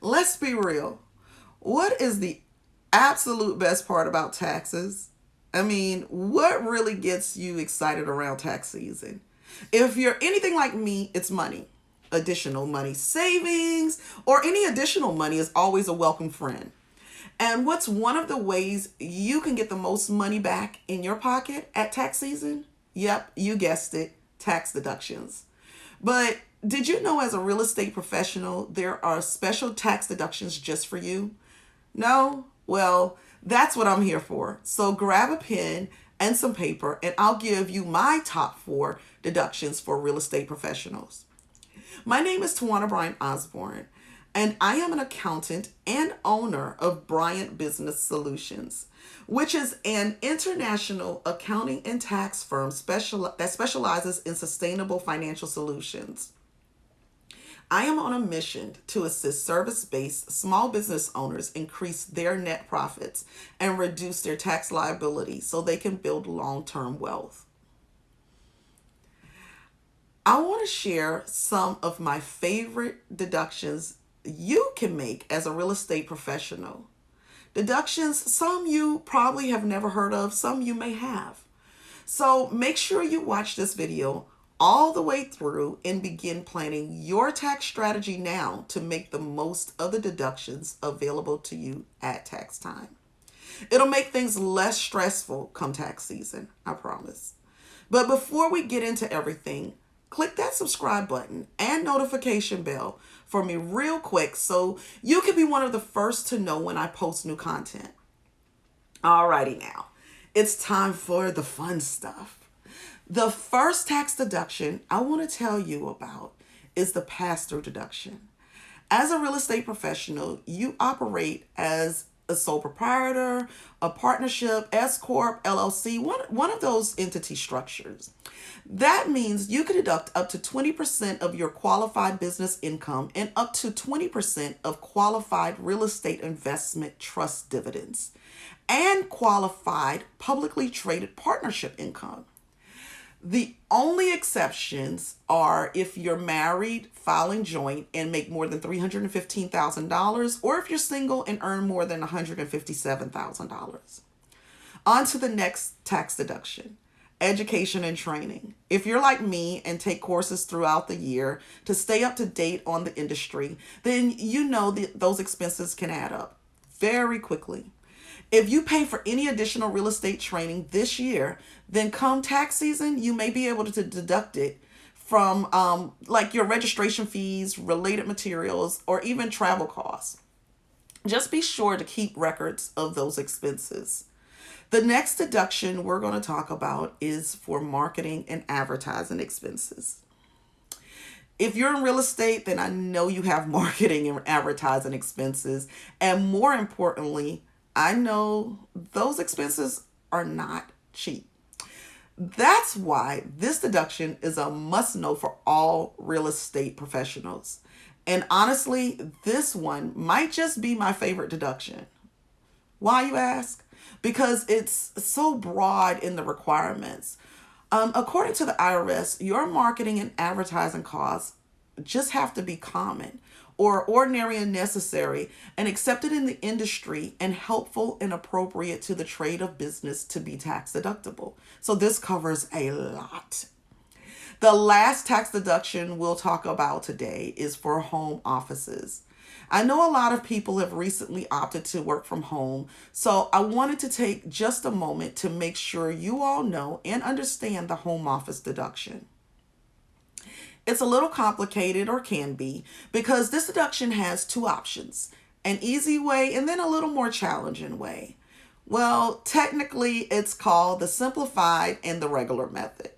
Let's be real. What is the absolute best part about taxes? I mean, what really gets you excited around tax season? If you're anything like me, it's money. Additional money savings or any additional money is always a welcome friend. And what's one of the ways you can get the most money back in your pocket at tax season? Yep, you guessed it, tax deductions. But did you know as a real estate professional, there are special tax deductions just for you? No? Well, that's what I'm here for. So grab a pen and some paper, and I'll give you my top four deductions for real estate professionals. My name is Tawana Bryant Osborne, and I am an accountant and owner of Bryant Business Solutions, which is an international accounting and tax firm that specializes in sustainable financial solutions. I am on a mission to assist service based small business owners increase their net profits and reduce their tax liability so they can build long term wealth. I want to share some of my favorite deductions you can make as a real estate professional. Deductions, some you probably have never heard of, some you may have. So make sure you watch this video all the way through and begin planning your tax strategy now to make the most of the deductions available to you at tax time. It'll make things less stressful come tax season, I promise. But before we get into everything, click that subscribe button and notification bell for me real quick so you can be one of the first to know when I post new content. Alrighty now, it's time for the fun stuff. The first tax deduction I want to tell you about is the pass-through deduction. As a real estate professional, you operate as a sole proprietor, a partnership, S Corp, LLC, one of those entity structures. That means you can deduct up to 20% of your qualified business income and up to 20% of qualified real estate investment trust dividends and qualified publicly traded partnership income. The only exceptions are if you're married, filing joint, and make more than $315,000, or if you're single and earn more than $157,000. On to the next tax deduction, education and training. If you're like me and take courses throughout the year to stay up to date on the industry, then you know that those expenses can add up very quickly. If you pay for any additional real estate training this year, then come tax season, you may be able to deduct it from like your registration fees, related materials, or even travel costs. Just be sure to keep records of those expenses. The next deduction we're going to talk about is for marketing and advertising expenses. If you're in real estate, then I know you have marketing and advertising expenses. And more importantly, I know those expenses are not cheap. That's why this deduction is a must know for all real estate professionals. And honestly, this one might just be my favorite deduction. Why, you ask? Because it's so broad in the requirements. According to the IRS, your marketing and advertising costs just have to be common or ordinary and necessary and accepted in the industry and helpful and appropriate to the trade of business to be tax deductible. So this covers a lot. The last tax deduction we'll talk about today is for home offices. I know a lot of people have recently opted to work from home, so I wanted to take just a moment to make sure you all know and understand the home office deduction. It's a little complicated, or can be, because this deduction has two options, an easy way and then a little more challenging way. Well, technically it's called the simplified and the regular method.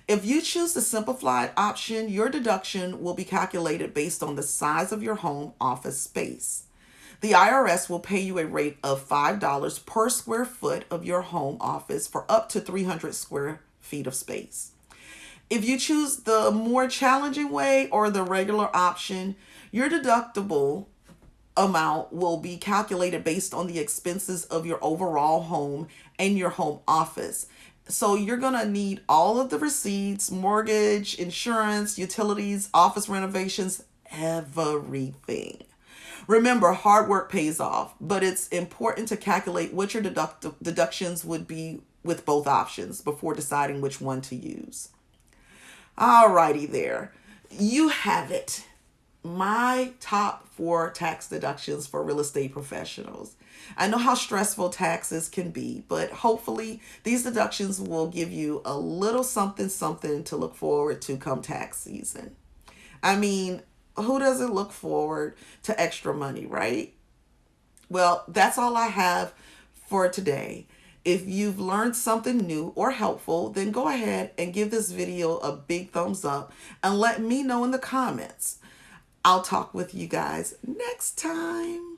If you choose the simplified option, your deduction will be calculated based on the size of your home office space. The IRS will pay you a rate of $5 per square foot of your home office for up to 300 square feet of space. If you choose the more challenging way or the regular option, your deductible amount will be calculated based on the expenses of your overall home and your home office. So you're going to need all of the receipts, mortgage, insurance, utilities, office renovations, everything. Remember, hard work pays off, but it's important to calculate what your deductions would be with both options before deciding which one to use. Alrighty there. You have it. My top 4 tax deductions for real estate professionals. I know how stressful taxes can be, but hopefully these deductions will give you a little something something to look forward to come tax season. I mean, who doesn't look forward to extra money, right? Well, that's all I have for today. If you've learned something new or helpful, then go ahead and give this video a big thumbs up and let me know in the comments. I'll talk with you guys next time.